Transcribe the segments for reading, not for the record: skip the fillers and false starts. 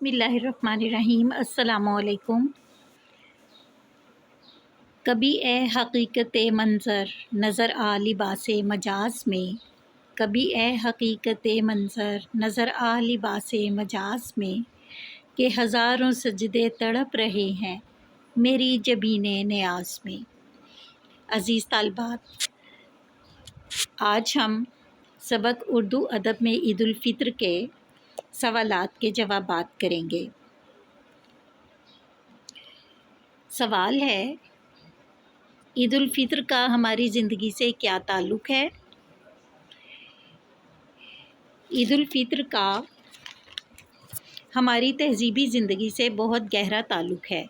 بسم اللہ الرحمن الرحیم۔ السلام علیکم۔ کبھی اے حقیقت منظر نظر آ لباس مجاز میں، کبھی اے حقیقت منظر نظر آ لباس مجاز میں، کہ ہزاروں سجدے تڑپ رہے ہیں میری جبین نیاز میں۔ عزیز طالبات، آج ہم سبق اردو ادب میں عید الفطر کے سوالات کے جوابات کریں گے۔ سوال ہے، عید الفطر کا ہماری زندگی سے کیا تعلق ہے؟ عید الفطر کا ہماری تہذیبی زندگی سے بہت گہرا تعلق ہے۔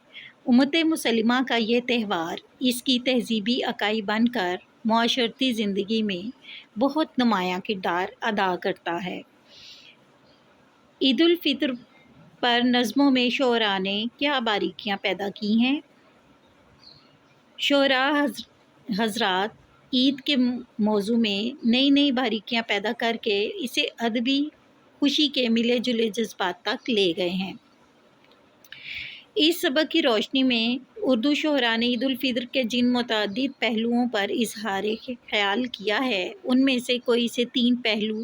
امت مسلمہ کا یہ تہوار اس کی تہذیبی اکائی بن کر معاشرتی زندگی میں بہت نمایاں کردار ادا کرتا ہے۔ عید الفطر پر نظموں میں شعراء نے کیا باریکیاں پیدا کی ہیں؟ شعراء حضرات عید کے موضوع میں نئی نئی باریکیاں پیدا کر کے اسے ادبی خوشی کے ملے جلے جذبات تک لے گئے ہیں۔ اس سبق کی روشنی میں اردو شعراء نے عید الفطر کے جن متعدد پہلوؤں پر اظہار خیال کیا ہے، ان میں سے کوئی سے 3 پہلو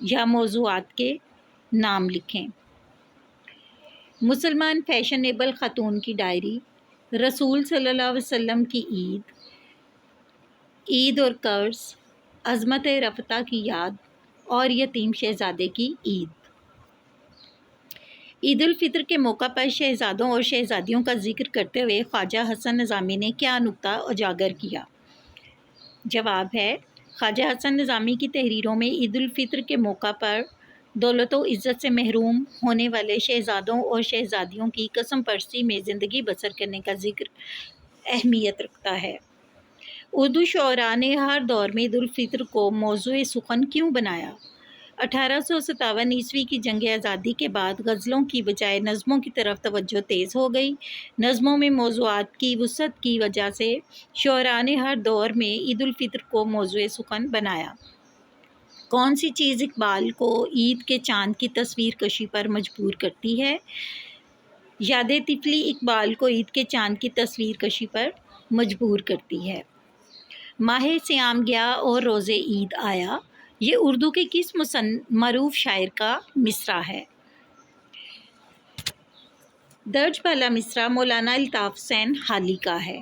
یا موضوعات کے نام لکھیں۔ مسلمان فیشنیبل خاتون کی ڈائری، رسول صلی اللہ علیہ وسلم کی عید، عید اور قرض، عظمت رفتہ کی یاد اور یتیم شہزادے کی عید۔ عید الفطر کے موقع پر شہزادوں اور شہزادیوں کا ذکر کرتے ہوئے خواجہ حسن نظامی نے کیا نکتہ اجاگر کیا؟ جواب ہے، خواجہ حسن نظامی کی تحریروں میں عید الفطر کے موقع پر دولت و عزت سے محروم ہونے والے شہزادوں اور شہزادیوں کی قسم پرستی میں زندگی بسر کرنے کا ذکر اہمیت رکھتا ہے۔ اردو شعراء نے ہر دور میں عید الفطر کو موضوع سخن کیوں بنایا؟ 1857 عیسوی کی جنگ آزادی کے بعد غزلوں کی بجائے نظموں کی طرف توجہ تیز ہو گئی۔ نظموں میں موضوعات کی وسعت کی وجہ سے شعراء نے ہر دور میں عید الفطر کو موضوع سخن بنایا۔ کون سی چیز اقبال کو عید کے چاند کی تصویر کشی پر مجبور کرتی ہے؟ یاد طفلی اقبال کو عید کے چاند کی تصویر کشی پر مجبور کرتی ہے۔ ماہ صیام گیا اور روز عید آیا، یہ اردو کے کس معروف شاعر کا مصرع ہے؟ درج بالا مصرع مولانا الطاف حسین حالی کا ہے۔